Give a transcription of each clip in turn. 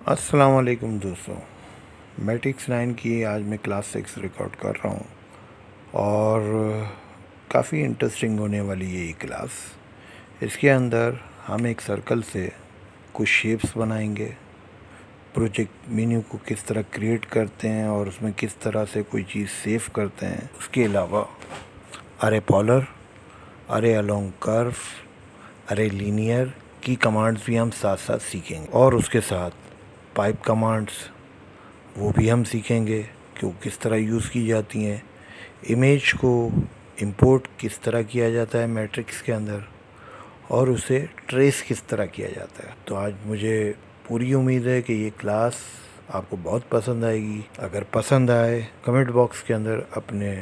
अस्सलाम वालेकुम दोस्तों। मैट्रिक्स 9 की आज मैं क्लास 6 रिकॉर्ड कर रहा हूँ और काफ़ी इंटरेस्टिंग होने वाली है ये क्लास। इसके अंदर हम एक सर्कल से कुछ शेप्स बनाएंगे, प्रोजेक्ट मेन्यू को किस तरह क्रिएट करते हैं और उसमें किस तरह से कोई चीज़ सेव करते हैं। उसके अलावा अरे पॉलर, अरे अलोंग कर्व, अरे लीनियर की कमांड्स भी हम साथ साथ सीखेंगे और उसके साथ पाइप कमांड्स वो भी हम सीखेंगे कि वो किस तरह यूज़ की जाती हैं। इमेज को इंपोर्ट किस तरह किया जाता है मैट्रिक्स के अंदर और उसे ट्रेस किस तरह किया जाता है। तो आज मुझे पूरी उम्मीद है कि ये क्लास आपको बहुत पसंद आएगी। अगर पसंद आए कमेंट बॉक्स के अंदर अपने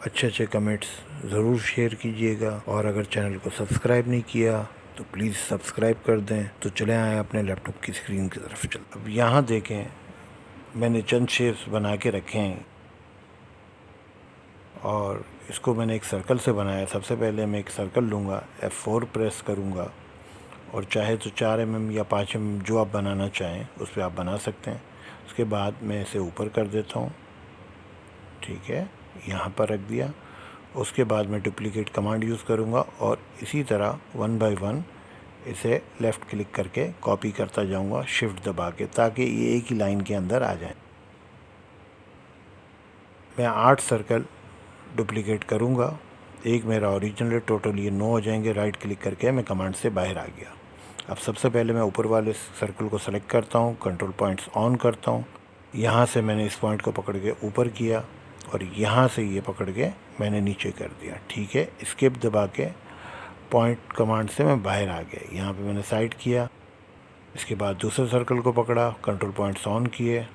अच्छे अच्छे कमेंट्स ज़रूर शेयर कीजिएगा और अगर चैनल को सब्सक्राइब नहीं किया तो प्लीज़ सब्सक्राइब कर दें। तो चले आए अपने लैपटॉप की स्क्रीन की तरफ। चल अब यहाँ देखें, मैंने चंद शेप्स बना के रखे हैं और इसको मैंने एक सर्कल से बनाया। सबसे पहले मैं एक सर्कल लूँगा, F4 प्रेस करूँगा और चाहे तो 4 mm या 5 mm जो आप बनाना चाहें उस पर आप बना सकते हैं। उसके बाद मैं इसे ऊपर कर देता हूँ, ठीक है, यहाँ पर रख दिया। उसके बाद मैं डुप्लीकेट कमांड यूज़ करूँगा और इसी तरह 1 बाय 1 इसे लेफ़्ट क्लिक करके कॉपी करता जाऊँगा शिफ्ट दबा के, ताकि ये एक ही लाइन के अंदर आ जाए। मैं 8 सर्कल डुप्लीकेट करूँगा। एक मेरा ओरिजिनल है, टोटल ये 9 हो जाएंगे। राइट क्लिक करके मैं कमांड से बाहर आ गया। अब सबसे पहले मैं ऊपर वाले सर्कल को सेलेक्ट करता हूँ, कंट्रोल पॉइंट्स ऑन करता हूँ। यहाँ से मैंने इस पॉइंट को पकड़ के ऊपर किया और यहाँ से ये पकड़ के मैंने नीचे कर दिया, ठीक है। एस्केप दबा के पॉइंट कमांड से मैं बाहर आ गया। यहाँ पे मैंने साइड किया। इसके बाद दूसरे सर्कल को पकड़ा, कंट्रोल पॉइंट्स ऑन किए।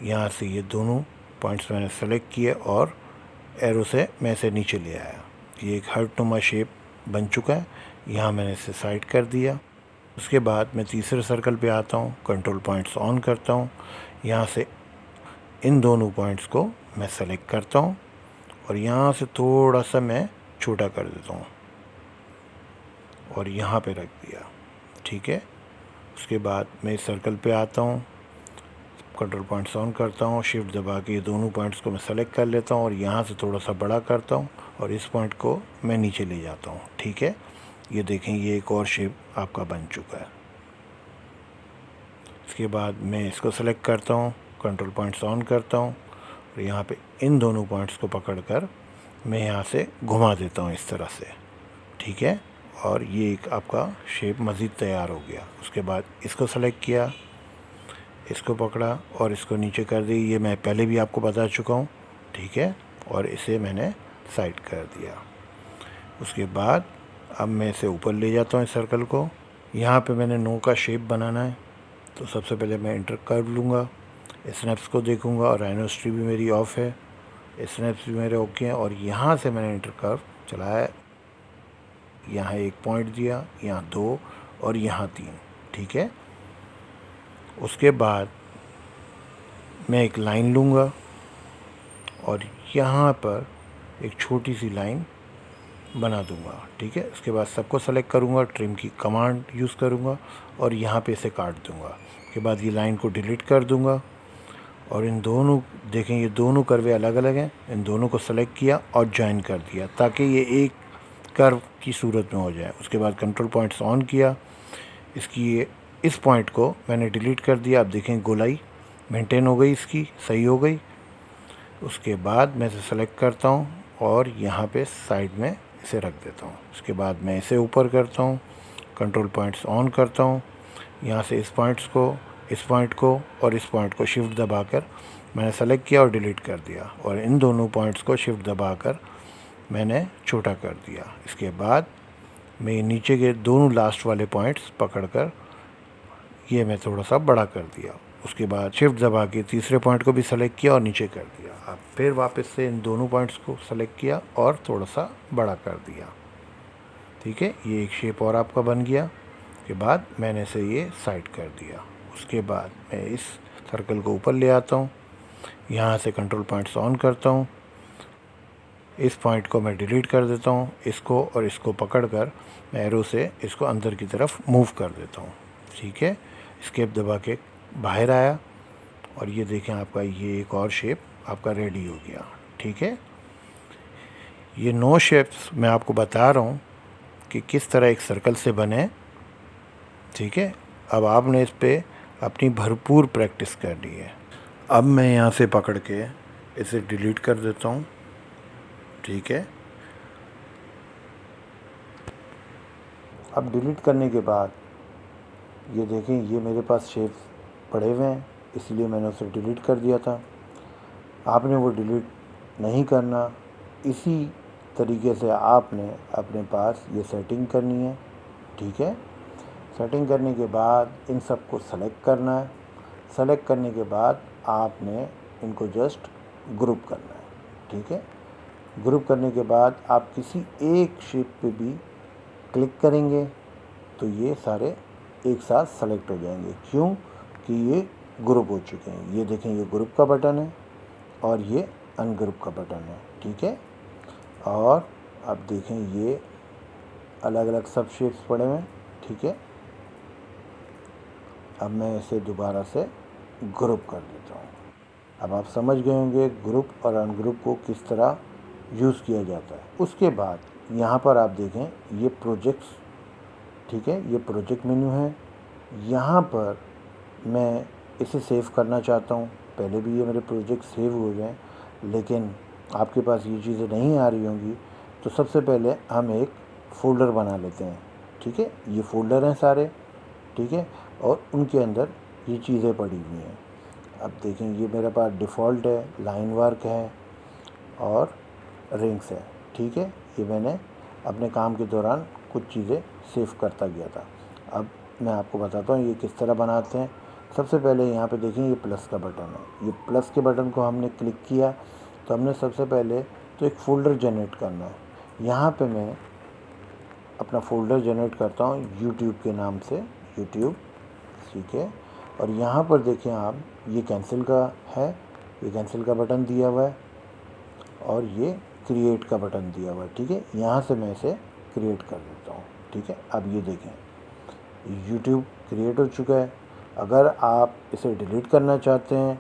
यहाँ से ये दोनों पॉइंट्स मैंने सेलेक्ट किए और एरो से मैं इसे नीचे ले आया। ये एक हार्टनुमा शेप बन चुका है। यहाँ मैंने इसे साइड कर दिया। उसके बाद मैं तीसरे सर्कल पे आता हूँ, कंट्रोल पॉइंट्स ऑन करता हूँ। यहाँ से इन दोनों पॉइंट्स को मैं सेलेक्ट करता हूँ और यहाँ से थोड़ा सा मैं छोटा कर देता हूँ और यहाँ पे रख दिया, ठीक है। उसके बाद मैं इस सर्कल पे आता हूँ, कंट्रोल पॉइंट्स ऑन करता हूँ, शिफ्ट दबा के ये दोनों पॉइंट्स को मैं सेलेक्ट कर लेता हूँ और यहाँ से थोड़ा सा बड़ा करता हूँ और इस पॉइंट को मैं नीचे ले जाता हूँ, ठीक है। ये देखें, ये एक और शेप आपका बन चुका है। इसके बाद मैं इसको सेलेक्ट करता हूँ, कंट्रोल पॉइंट्स ऑन करता हूँ और यहाँ पे इन दोनों पॉइंट्स को पकड़कर मैं यहाँ से घुमा देता हूँ इस तरह से, ठीक है। और ये एक आपका शेप मज़ीद तैयार हो गया। उसके बाद इसको सेलेक्ट किया, इसको पकड़ा और इसको नीचे कर दी। ये मैं पहले भी आपको बता चुका हूँ, ठीक है। और इसे मैंने साइड कर दिया। उसके बाद अब मैं इसे ऊपर ले जाता हूँ इस सर्कल को। यहाँ पे मैंने नो का शेप बनाना है, तो सबसे पहले मैं इंटर कर लूँगा। स्नैप्स को देखूँगा और राइनोस्ट्री भी मेरी ऑफ है, स्नैप्स भी मेरे ओके हैं। और यहाँ से मैंने इंटर कर्व चलाया, यहाँ एक पॉइंट दिया, यहाँ 2 और यहाँ 3, ठीक है। उसके बाद मैं एक लाइन लूँगा और यहाँ पर एक छोटी सी लाइन बना दूँगा, ठीक है। उसके बाद सबको सेलेक्ट करूँगा, ट्रिम की कमांड यूज़ करूँगा और यहाँ पे इसे काट दूँगा। उसके बाद ये लाइन को डिलीट कर दूँगा और इन दोनों, देखें ये दोनों कर्वे अलग अलग हैं, इन दोनों को सेलेक्ट किया और ज्वाइन कर दिया ताकि ये एक कर्व की सूरत में हो जाए। उसके बाद कंट्रोल पॉइंट्स ऑन किया, इसकी इस पॉइंट को मैंने डिलीट कर दिया। आप देखें गोलाई मेंटेन हो गई, इसकी सही हो गई। उसके बाद मैं इसे सेलेक्ट करता हूँ और यहाँ पे साइड में इसे रख देता हूँ। उसके बाद मैं इसे ऊपर करता हूँ, कंट्रोल पॉइंट्स ऑन करता हूँ। यहाँ से इस पॉइंट्स को, इस पॉइंट को और इस पॉइंट को शिफ्ट दबाकर मैंने सेलेक्ट किया और डिलीट कर दिया और इन दोनों पॉइंट्स को शिफ्ट दबाकर मैंने छोटा कर दिया। इसके बाद मैं नीचे के दोनों लास्ट वाले पॉइंट्स पकड़कर ये मैं थोड़ा सा बड़ा कर दिया। उसके बाद शिफ्ट दबा के तीसरे पॉइंट को भी सेलेक्ट किया और नीचे कर दिया। अब फिर वापस से इन दोनों पॉइंट्स को सेलेक्ट किया और थोड़ा सा बड़ा कर दिया, ठीक है। ये एक शेप और आपका बन गया। उसके बाद मैंने इसे ये साइड कर दिया। उसके बाद मैं इस सर्कल को ऊपर ले आता हूँ, यहाँ से कंट्रोल पॉइंट्स ऑन करता हूँ, इस पॉइंट को मैं डिलीट कर देता हूँ, इसको और इसको पकड़कर मैं एरो से इसको अंदर की तरफ मूव कर देता हूँ, ठीक है। एस्केप दबा के बाहर आया और ये देखें आपका ये एक और शेप आपका रेडी हो गया। ठीक है, ये 9 शेप्स मैं आपको बता रहा हूँ कि किस तरह एक सर्कल से बने। ठीक है, अब आपने इस पे अपनी भरपूर प्रैक्टिस करनी है। अब मैं यहाँ से पकड़ के इसे डिलीट कर देता हूँ। ठीक है, अब डिलीट करने के बाद ये देखें ये मेरे पास शेप्स पड़े हुए हैं, इसलिए मैंने उसे डिलीट कर दिया था। आपने वो डिलीट नहीं करना, इसी तरीके से आपने अपने पास ये सेटिंग करनी है। ठीक है, सेटिंग करने के बाद इन सब को सेलेक्ट करना है। सेलेक्ट करने के बाद आपने इनको जस्ट ग्रुप करना है। ठीक है, ग्रुप करने के बाद आप किसी एक शेप पे भी क्लिक करेंगे तो ये सारे एक साथ सेलेक्ट हो जाएंगे। क्यों कि ये ग्रुप हो चुके हैं। ये देखें ये ग्रुप का बटन है और ये अनग्रुप का बटन है। ठीक है, और अब देखें ये अलग अलग सब शेप्स पड़े हुए हैं। ठीक है, अब मैं इसे दोबारा से ग्रुप कर देता हूँ। अब आप समझ गए होंगे ग्रुप और अनग्रुप को किस तरह यूज़ किया जाता है। उसके बाद यहाँ पर आप देखें ये प्रोजेक्ट्स। ठीक है, ये प्रोजेक्ट मेन्यू है। यहाँ पर मैं इसे सेव करना चाहता हूँ। पहले भी ये मेरे प्रोजेक्ट सेव हो गए, लेकिन आपके पास ये चीज़ें नहीं आ रही होंगी, तो सबसे पहले हम एक फ़ोल्डर बना लेते हैं। ठीक है, ये फ़ोल्डर हैं सारे। ठीक है, और उनके अंदर ये चीज़ें पड़ी हुई हैं। अब देखें ये मेरे पास डिफ़ॉल्ट है, लाइन वर्क है और रिंग्स है। ठीक है, ये मैंने अपने काम के दौरान कुछ चीज़ें सेव करता गया था। अब मैं आपको बताता हूँ ये किस तरह बनाते हैं। सबसे पहले यहाँ पे देखें ये प्लस का बटन है। ये प्लस के बटन को हमने क्लिक किया तो हमने सबसे पहले तो एक फ़ोल्डर जनरेट करना है। यहाँ पे मैं अपना फ़ोल्डर जनरेट करता हूँ यूट्यूब के नाम से, यूट्यूब। ठीक है, और यहाँ पर देखें आप ये कैंसिल का है, ये कैंसिल का बटन दिया हुआ है और ये क्रिएट का बटन दिया हुआ है। ठीक है, यहाँ से मैं इसे क्रिएट कर देता हूँ। ठीक है, अब ये देखें यूट्यूब क्रिएट हो चुका है। अगर आप इसे डिलीट करना चाहते हैं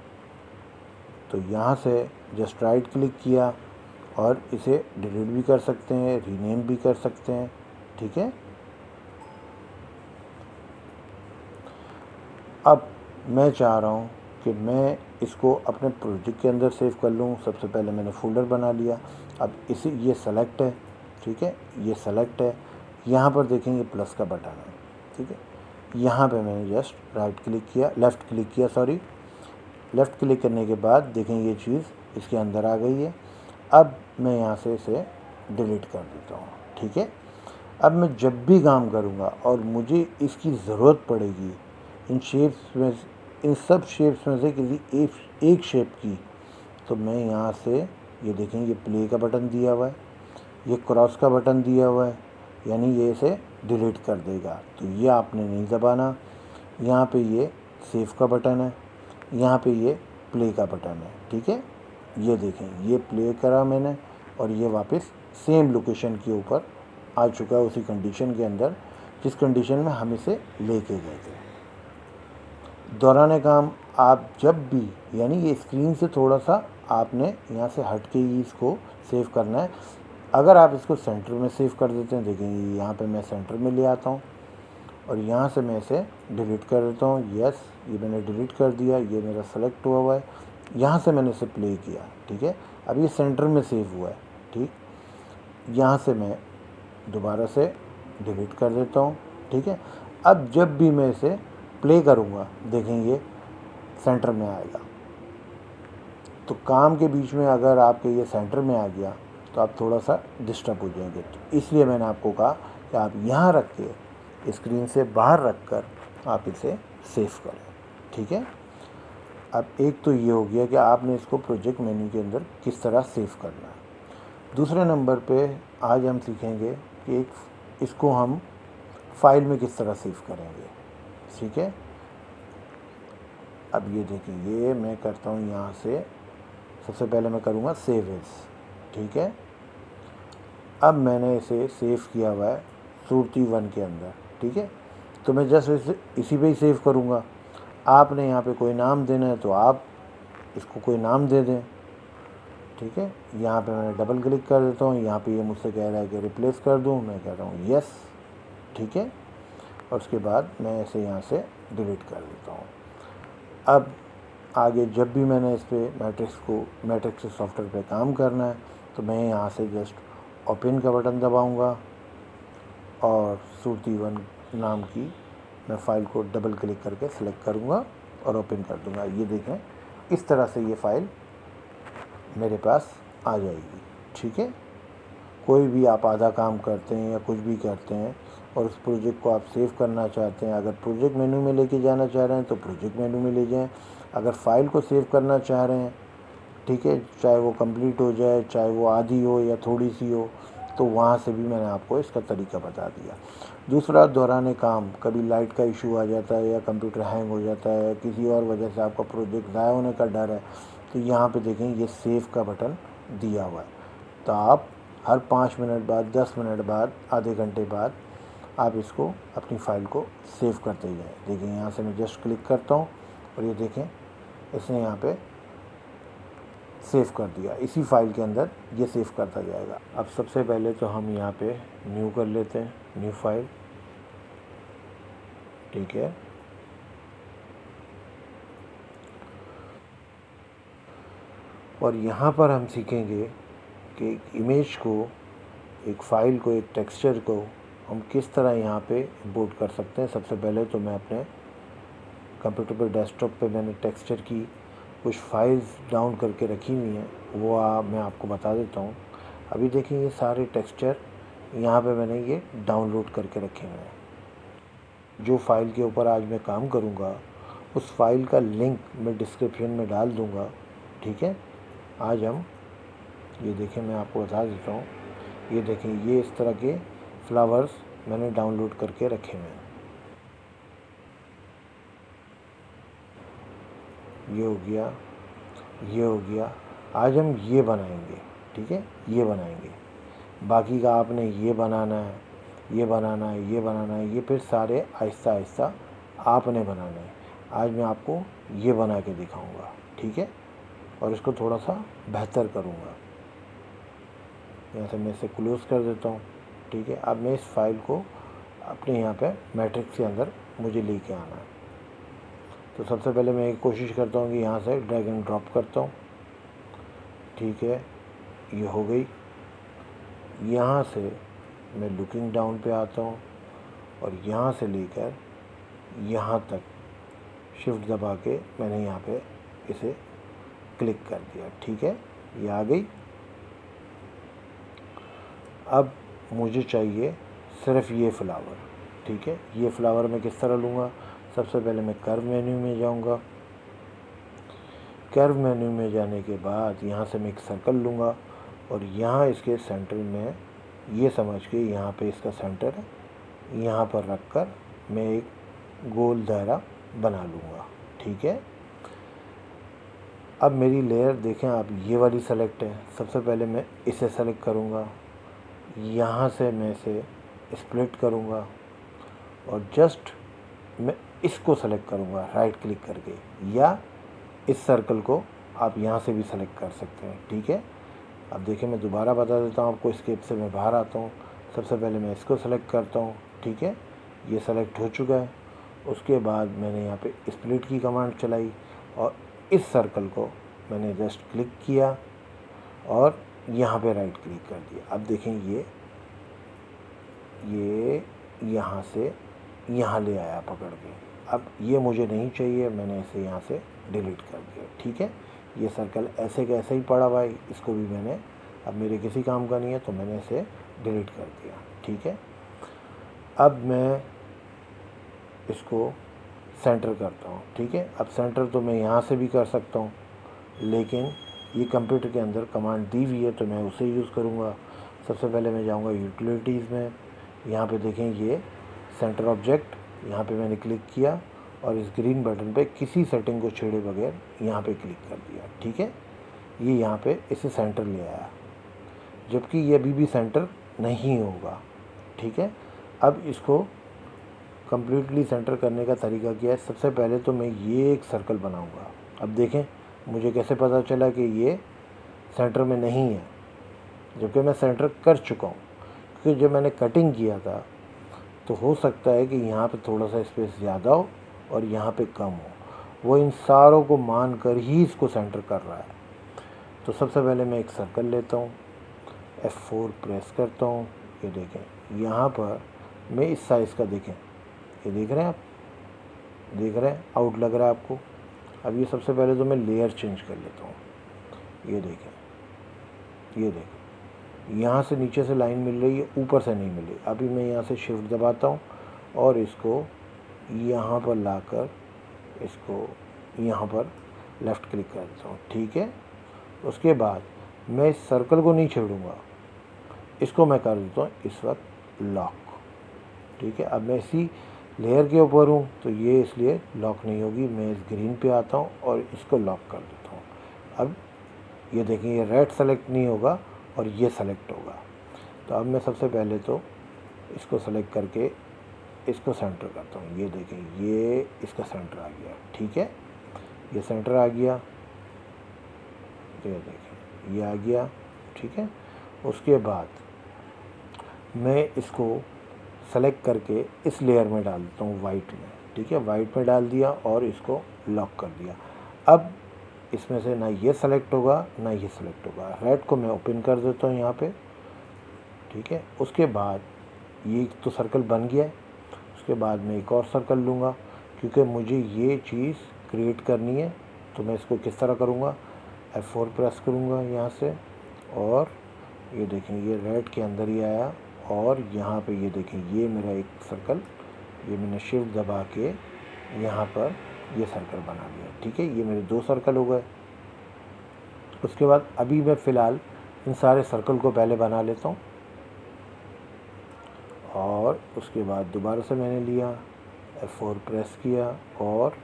तो यहाँ से जस्ट राइट क्लिक किया और इसे डिलीट भी कर सकते हैं, रीनेम भी कर सकते हैं। ठीक है, अब मैं चाह रहा हूँ कि मैं इसको अपने प्रोजेक्ट के अंदर सेव कर लूँ। सबसे पहले मैंने फ़ोल्डर बना लिया। अब इसे ये सेलेक्ट है। ठीक है, ये सेलेक्ट है। यहाँ पर देखेंगे प्लस का बटन है। ठीक है, यहाँ पे मैंने जस्ट राइट क्लिक किया, लेफ़्ट क्लिक किया, सॉरी लेफ़्ट क्लिक करने के बाद देखें ये चीज़ इसके अंदर आ गई है। अब मैं यहाँ से इसे डिलीट कर देता हूँ। ठीक है, अब मैं जब भी काम करूँगा और मुझे इसकी ज़रूरत पड़ेगी इन शेप्स में, इन सब शेप्स में से किसी एक शेप की, तो मैं यहाँ से ये देखें ये प्ले का बटन दिया हुआ है, ये क्रॉस का बटन दिया हुआ है, यानी ये इसे डिलीट कर देगा। तो ये आपने नहीं दबाना। यहाँ पे ये सेव का बटन है, यहाँ पे ये प्ले का बटन है। ठीक है, ये देखें ये प्ले करा मैंने और ये वापस सेम लोकेशन के ऊपर आ चुका है, उसी कंडीशन के अंदर जिस कंडीशन में हम इसे लेके गए थे। दौरान काम आप जब भी, यानी ये स्क्रीन से थोड़ा सा आपने यहाँ से हट के ही इसको सेव करना है। अगर आप इसको सेंटर में सेव कर देते हैं, देखेंगे यहाँ पे मैं सेंटर में ले आता हूँ और यहाँ से मैं इसे डिलीट कर देता हूँ। यस, ये मैंने डिलीट कर दिया, ये मेरा सेलेक्ट हुआ है। यहाँ से मैंने इसे प्ले किया। ठीक है, अब ये सेंटर में सेव हुआ है। ठीक, यहाँ से मैं दोबारा से डिलीट कर देता हूँ। ठीक है, अब जब भी मैं इसे प्ले करूँगा देखेंगे सेंटर में आएगा। तो काम के बीच में अगर आपके ये सेंटर में आ गया तो आप थोड़ा सा डिस्टर्ब हो जाएंगे। तो इसलिए मैंने आपको कहा कि आप यहाँ रख के स्क्रीन से बाहर रख कर आप इसे सेव करें। ठीक है, अब एक तो ये हो गया कि आपने इसको प्रोजेक्ट मेन्यू के अंदर किस तरह सेव करना है। दूसरे नंबर पे आज हम सीखेंगे कि इसको हम फाइल में किस तरह सेव करेंगे। ठीक है, अब ये देखिए ये मैं करता हूँ यहाँ से, सबसे पहले मैं करूँगा सेव एज। ठीक है, अब मैंने इसे सेव किया हुआ है सूरती 1 के अंदर। ठीक है, तो मैं जस्ट इसी पे ही सेव करूँगा। आपने यहाँ पे कोई नाम देना है तो आप इसको कोई नाम दे दें, ठीक है। यहाँ पे मैंने डबल क्लिक कर देता हूँ, यहाँ पे ये मुझसे कह रहा है कि रिप्लेस कर दूँ, मैं कह रहा हूँ यस, ठीक है। और उसके बाद मैं इसे यहाँ से डिलीट कर देता हूँ। अब आगे जब भी मैंने इस पर मैट्रिक्स सॉफ्टवेयर पे काम करना है तो मैं यहाँ से जस्ट ओपन का बटन दबाऊँगा और सूरती वन नाम की मैं फ़ाइल को डबल क्लिक करके सिलेक्ट करूँगा और ओपन कर दूँगा। ये देखें, इस तरह से ये फ़ाइल मेरे पास आ जाएगी, ठीक है। कोई भी आप आधा काम करते हैं या कुछ भी करते हैं और उस प्रोजेक्ट को आप सेव करना चाहते हैं, अगर प्रोजेक्ट मेनू में लेके जाना चाह रहे हैं तो प्रोजेक्ट मेनू में ले जाएं। अगर फ़ाइल को सेव करना चाह रहे हैं, ठीक है, चाहे वो कंप्लीट हो जाए, चाहे वो आधी हो या थोड़ी सी हो, तो वहाँ से भी मैंने आपको इसका तरीका बता दिया। दूसरा, दौरान काम कभी लाइट का इशू आ जाता है या कंप्यूटर हैंग हो जाता है, किसी और वजह से आपका प्रोजेक्ट ज़ाया होने का डर है, तो यहाँ पे देखें ये सेव का बटन दिया हुआ है। तो आप हर 5 मिनट बाद, 10 मिनट बाद, आधे घंटे बाद आप इसको अपनी फ़ाइल को सेव करते ही जाएँ। देखिए यहाँ से मैं जस्ट क्लिक करता हूँ और ये देखें इसने यहाँ पे सेव कर दिया। इसी फाइल के अंदर ये सेव करता जाएगा। अब सबसे पहले तो हम यहाँ पे न्यू कर लेते हैं, न्यू फाइल, ठीक है। और यहाँ पर हम सीखेंगे कि एक इमेज को, एक फ़ाइल को, एक टेक्सचर को हम किस तरह यहाँ पे इंपोर्ट कर सकते हैं। सबसे पहले तो मैं अपने कंप्यूटर पर, डेस्कटॉप पे मैंने टेक्सचर की कुछ फाइल्स डाउन करके रखी हुई हैं, वो मैं आपको बता देता हूँ। अभी देखिए ये सारे टेक्सचर यहाँ पे मैंने ये डाउनलोड करके रखे हुए हैं। जो फाइल के ऊपर आज मैं काम करूँगा उस फाइल का लिंक मैं डिस्क्रिप्शन में डाल दूँगा, ठीक है। आज हम ये देखें, मैं आपको बता देता हूँ, ये देखें ये इस तरह के फ्लावर्स मैंने डाउनलोड करके रखे हुए हैं। ये हो गया, ये हो गया। आज हम ये बनाएंगे, ठीक है, ये बनाएंगे। बाकी का आपने ये बनाना है, ये बनाना है, ये बनाना है, ये फिर सारे आहिस्ता आहिस्ता आपने बनाने हैं। आज मैं आपको ये बना के दिखाऊंगा, ठीक है, और इसको थोड़ा सा बेहतर करूंगा। यहाँ से मैं इसे क्लोज़ कर देता हूँ, ठीक है। अब मैं इस फाइल को अपने यहाँ पे मैट्रिक्स के अंदर मुझे लेके आना है। तो सबसे पहले मैं एक कोशिश करता हूँ कि यहाँ से ड्रैग एंड ड्रॉप करता हूँ, ठीक है, ये हो गई। यहाँ से मैं लुकिंग डाउन पे आता हूँ और यहाँ से लेकर यहाँ तक शिफ्ट दबा के मैंने यहाँ पे इसे क्लिक कर दिया, ठीक है, ये आ गई। अब मुझे चाहिए सिर्फ ये फ्लावर, ठीक है। ये फ्लावर मैं किस तरह लूँगा? सबसे पहले मैं कर्व मेन्यू में जाऊँगा। कर्व मेन्यू में जाने के बाद यहाँ से मैं एक सर्कल लूँगा और यहाँ इसके सेंटर में, ये समझ के यहाँ पे इसका सेंटर यहाँ पर रख कर मैं एक गोल दायरा बना लूँगा, ठीक है। अब मेरी लेयर देखें आप, ये वाली सेलेक्ट है। सबसे पहले मैं इसे सेलेक्ट करूँगा, यहाँ से मैं इसे स्प्लिट करूँगा और जस्ट मैं इसको सेलेक्ट करूँगा राइट क्लिक करके, या इस सर्कल को आप यहाँ से भी सेलेक्ट कर सकते हैं, ठीक है। अब देखिए मैं दोबारा बता देता हूँ आपको, स्केप से मैं बाहर आता हूँ। सबसे पहले मैं इसको सेलेक्ट करता हूँ, ठीक है, ये सेलेक्ट हो चुका है। उसके बाद मैंने यहाँ पे स्प्लिट की कमांड चलाई और इस सर्कल को मैंने जस्ट क्लिक किया और यहाँ पे राइट क्लिक कर दिया। अब देखें ये यहाँ से यहाँ ले आया पकड़ के। अब ये मुझे नहीं चाहिए, मैंने इसे यहाँ से डिलीट कर दिया, ठीक है। ये सर्कल ऐसे के ऐसे ही पड़ा हुआ है, इसको भी मैंने, अब मेरे किसी काम का नहीं है तो मैंने इसे डिलीट कर दिया, ठीक है। अब मैं इसको सेंटर करता हूँ, ठीक है। अब सेंटर तो मैं यहाँ से भी कर सकता हूँ, लेकिन ये कंप्यूटर के अंदर कमांड दी हुई है तो मैं उसे यूज़ करूँगा। सबसे पहले मैं जाऊँगा यूटिलिटीज़ में, यहाँ पे देखें ये सेंटर ऑब्जेक्ट, यहाँ पे मैंने क्लिक किया और इस ग्रीन बटन पे किसी सेटिंग को छेड़े बगैर यहाँ पे क्लिक कर दिया, ठीक है। ये यहाँ पे इसे सेंटर ले आया, जबकि ये अभी भी सेंटर नहीं होगा, ठीक है। अब इसको कम्प्लीटली सेंटर करने का तरीका क्या है, सबसे पहले तो मैं ये एक सर्कल बनाऊंगा। अब देखें मुझे कैसे पता चला कि ये सेंटर में नहीं है, जबकि मैं सेंटर कर चुका हूँ। क्योंकि जब मैंने कटिंग किया था तो हो सकता है कि यहाँ पे थोड़ा सा स्पेस ज़्यादा हो और यहाँ पे कम हो, वो इन सारों को मान कर ही इसको सेंटर कर रहा है। तो सबसे पहले मैं एक सर्कल लेता हूँ, F4 प्रेस करता हूँ। ये देखें यहाँ पर मैं इस साइज़ का, देखें ये देख रहे हैं आप, देख रहे हैं आउट लग रहा है आपको। अब ये सबसे पहले तो मैं लेयर चेंज कर लेता हूँ। ये देखें, ये देखें यहाँ से नीचे से लाइन मिल रही है, ऊपर से नहीं मिल रही। अभी मैं यहाँ से शिफ्ट दबाता हूँ और इसको यहाँ पर लाकर इसको यहाँ पर लेफ़्ट क्लिक कर देता हूँ, ठीक है। उसके बाद मैं इस सर्कल को नहीं छेड़ूँगा, इसको मैं कर देता हूँ इस वक्त लॉक, ठीक है। अब मैं इसी लेयर के ऊपर हूँ तो ये इसलिए लॉक नहीं होगी। मैं इस ग्रीन पे आता हूँ और इसको लॉक कर देता हूँ। अब ये देखें ये रेड सेलेक्ट नहीं होगा और ये सेलेक्ट होगा। तो अब मैं सबसे पहले तो इसको सेलेक्ट करके इसको सेंटर करता हूँ। ये देखें ये इसका सेंटर आ गया, ठीक है। ये सेंटर आ गया, ये देखें ये आ गया, ठीक है। उसके बाद मैं इसको सेलेक्ट करके इस लेयर में डाल देता हूँ, वाइट में, ठीक है। वाइट में डाल दिया और इसको लॉक कर दिया। अब इसमें से ना ये सेलेक्ट होगा ना ये सेलेक्ट होगा। रेड को मैं ओपन कर देता हूँ यहाँ पे, ठीक है। उसके बाद ये तो सर्कल बन गया है। उसके बाद मैं एक और सर्कल लूँगा, क्योंकि मुझे ये चीज़ क्रिएट करनी है। तो मैं इसको किस तरह करूँगा, F4 प्रेस करूँगा यहाँ से और ये देखें ये रेड के अंदर ही आया और यहाँ पे ये देखें ये मेरा एक सर्कल, ये मैंने शिफ्ट दबा के यहाँ पर ये सर्कल बना लिया, ठीक है। ये मेरे 2 सर्कल हो गए। उसके बाद अभी मैं फ़िलहाल इन सारे सर्कल को पहले बना लेता हूँ और उसके बाद दोबारा से मैंने लिया, F4 प्रेस किया और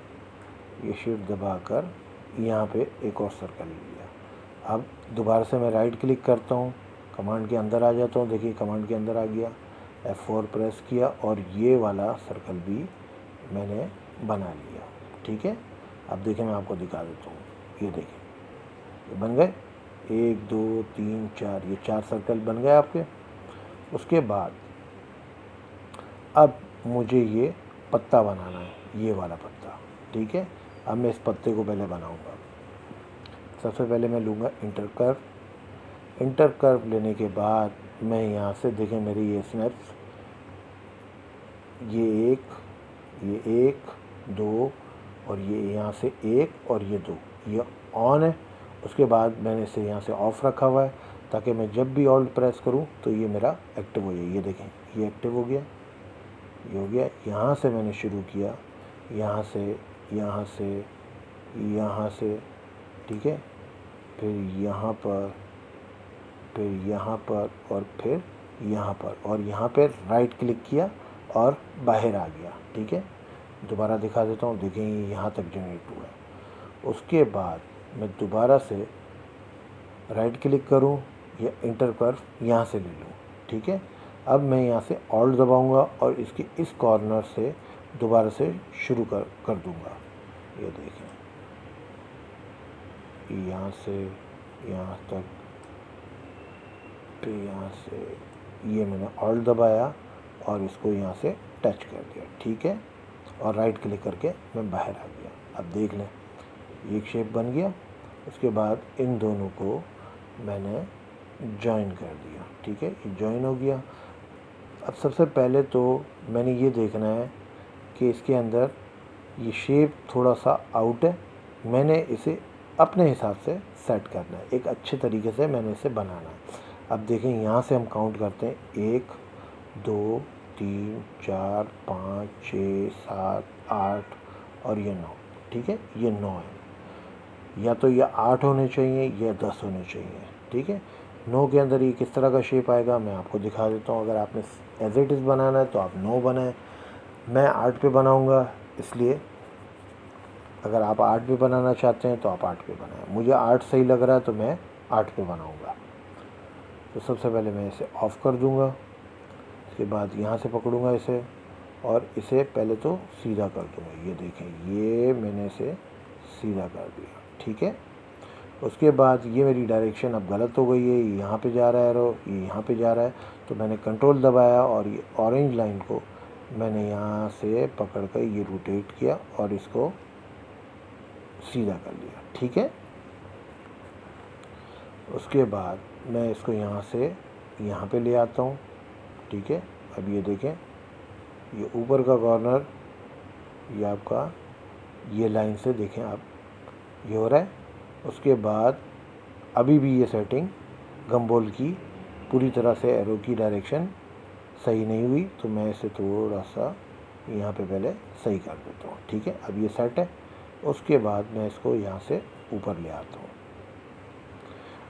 ये शिफ्ट दबाकर यहाँ पे एक और सर्कल लिया। अब दोबारा से मैं राइट क्लिक करता हूँ, कमांड के अंदर आ जाता हूँ। देखिए कमांड के अंदर आ गया, F4 प्रेस किया और ये वाला सर्कल भी मैंने बना लिया, ठीक है। अब देखिए मैं आपको दिखा देता हूँ, ये देखिए ये बन गए 1 2 3 4, ये 4 सर्कल बन गए आपके। उसके बाद अब मुझे ये पत्ता बनाना है, ये वाला पत्ता, ठीक है। अब मैं इस पत्ते को पहले बनाऊंगा। सबसे पहले मैं लूँगा इंटर कर्व। इंटर कर्व लेने के बाद मैं यहाँ से देखें मेरी ये स्नैप्स, ये 1 2 और ये यहाँ से 1 और ये 2, ये ऑन है। उसके बाद मैंने इसे यहाँ से ऑफ़ रखा हुआ है ताकि मैं जब भी ऑल्ट प्रेस करूँ तो ये मेरा एक्टिव हो जाए। ये देखें ये एक्टिव हो गया, ये हो गया। यहाँ से मैंने शुरू किया, यहाँ से यहाँ से यहाँ से, ठीक है। फिर यहाँ पर, फिर यहाँ पर और फिर यहाँ पर, और यहाँ पर राइट क्लिक किया और बाहर आ गया, ठीक है। दोबारा दिखा देता हूँ, देखें ये यहाँ तक जनरेट हुआ है। उसके बाद मैं दोबारा से राइट क्लिक करूँ या इंटर कर्व यहाँ से ले लूँ, ठीक है। अब मैं यहाँ से ऑल्ट दबाऊँगा और इसके इस कॉर्नर से दोबारा से शुरू कर दूँगा। ये देखें यहाँ से यहाँ तक, फिर यहाँ से ये मैंने ऑल्ट दबाया और इसको यहाँ से टच कर दिया, ठीक है। और राइट क्लिक करके मैं बाहर आ गया। अब देख लें एक शेप बन गया। उसके बाद इन दोनों को मैंने जॉइन कर दिया, ठीक है। ये जॉइन हो गया। अब सबसे पहले तो मैंने ये देखना है कि इसके अंदर ये शेप थोड़ा सा आउट है, मैंने इसे अपने हिसाब से सेट करना है, एक अच्छे तरीके से मैंने इसे बनाना है। अब देखें यहाँ से हम काउंट करते हैं 1 2 3 4 5 6 7 8 और ये 9, ठीक है। ये 9 है, या तो ये 8 होने चाहिए या 10 होने चाहिए, ठीक है। 9 के अंदर ये किस तरह का शेप आएगा मैं आपको दिखा देता हूँ। अगर आपने एज इट इज़ बनाना है तो आप 9 बनाएं, मैं 8 पे बनाऊँगा, इसलिए अगर आप 8 पे बनाना चाहते हैं तो आप 8 पे बनाएं। मुझे 8 सही लग रहा है तो मैं 8 पे बनाऊँगा। तो सबसे पहले मैं इसे ऑफ़ कर दूँगा। उसके बाद यहाँ से पकड़ूँगा इसे और इसे पहले तो सीधा कर दूँगा। ये देखें, ये मैंने इसे सीधा कर दिया, ठीक है। उसके बाद ये मेरी डायरेक्शन अब गलत हो गई है, ये यहाँ पे जा रहा है एरो, ये यहाँ पे जा रहा है, तो मैंने कंट्रोल दबाया और ये ऑरेंज लाइन को मैंने यहाँ से पकड़ कर ये रोटेट किया और इसको सीधा कर लिया, ठीक है। उसके बाद मैं इसको यहाँ से यहाँ पे ले आता हूँ, ठीक है। अब ये देखें, ये ऊपर का कॉर्नर ये आपका ये लाइन से देखें आप, ये हो रहा है। उसके बाद अभी भी ये सेटिंग गम्बोल की पूरी तरह से एरो की डायरेक्शन सही नहीं हुई, तो मैं इसे थोड़ा सा यहाँ पे पहले सही कर देता हूँ, ठीक है। अब ये सेट है। उसके बाद मैं इसको यहाँ से ऊपर ले आता हूँ।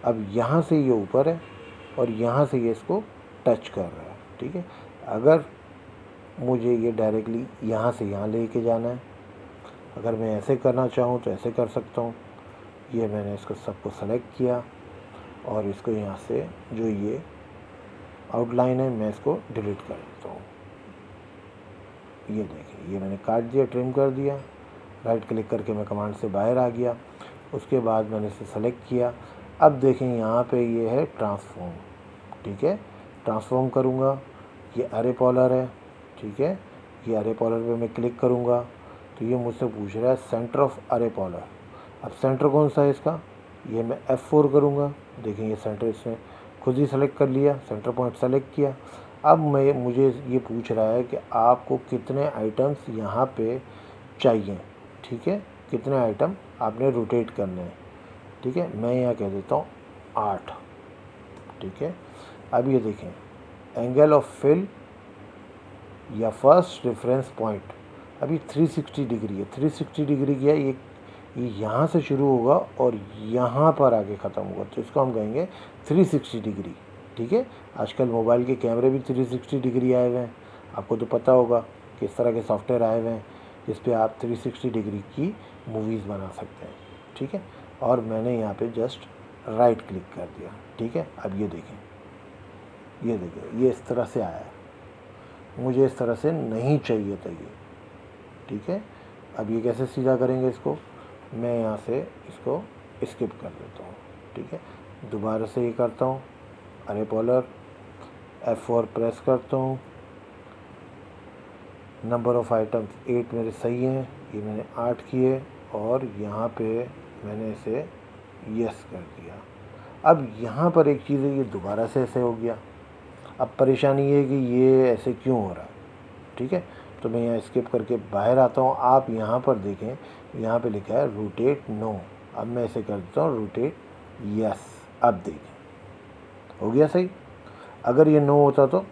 अब यहाँ से ये ऊपर है और यहाँ से ये इसको टच कर रहा है, ठीक है। अगर मुझे ये डायरेक्टली यहाँ से यहाँ लेके जाना है, अगर मैं ऐसे करना चाहूँ तो ऐसे कर सकता हूँ। ये मैंने इसको सबको सेलेक्ट किया और इसको यहाँ से जो ये आउटलाइन है मैं इसको डिलीट कर देता हूँ। ये देखिए, ये मैंने काट दिया, ट्रिम कर दिया। राइट क्लिक करके मैं कमांड से बाहर आ गया। उसके बाद मैंने इसे सेलेक्ट किया। अब देखें यहाँ पे ये है ट्रांसफॉर्म, ठीक है। ट्रांसफॉर्म करूँगा, ये अरे पॉलर है, ठीक है। ये अरे पॉलर पे मैं क्लिक करूँगा तो ये मुझसे पूछ रहा है सेंटर ऑफ अरे पॉलर। अब सेंटर कौन सा है इसका, ये मैं F4 करूँगा। देखें ये सेंटर इसने खुद ही सेलेक्ट कर लिया, सेंटर पॉइंट सेलेक्ट किया। अब मुझे ये पूछ रहा है कि आपको कितने आइटम्स यहाँ पे चाहिए, ठीक है, कितने आइटम आपने रोटेट करने हैं, ठीक है। मैं यहाँ कह देता हूँ 8, ठीक है। अब ये देखें, एंगल ऑफ फिल या फर्स्ट रेफरेंस पॉइंट अभी 360 डिग्री है। 360 डिग्री क्या है, ये यहाँ से शुरू होगा और यहाँ पर आके ख़त्म होगा, तो इसको हम कहेंगे 360 डिग्री, ठीक है। आजकल मोबाइल के कैमरे भी 360 डिग्री आए हुए हैं, आपको तो पता होगा कि इस तरह के सॉफ्टवेयर आए हुए हैं जिस पे आप 360 डिग्री की मूवीज़ बना सकते हैं, ठीक है। और मैंने यहाँ पे जस्ट राइट क्लिक कर दिया, ठीक है। अब ये देखें, ये इस तरह से आया, मुझे इस तरह से नहीं चाहिए था ये, ठीक है। अब ये कैसे सीधा करेंगे इसको, मैं यहाँ से इसको स्किप कर देता हूँ, ठीक है। दोबारा से ये करता हूँ, अरे पॉलर F4 प्रेस करता हूँ। नंबर ऑफ़ आइटम्स 8 मेरे सही हैं, ये मैंने 8 किए और यहाँ पे मैंने इसे यस कर दिया। अब यहाँ पर एक चीज़ है, ये दोबारा से ऐसे हो गया। अब परेशानी ये है कि ये ऐसे क्यों हो रहा है, ठीक है। तो मैं यहाँ स्किप करके बाहर आता हूँ। आप यहाँ पर देखें, यहाँ पे लिखा है रोटेट नो। अब मैं ऐसे कर देता हूँ रोटेट यस। अब देखें हो गया सही। अगर ये नो होता तो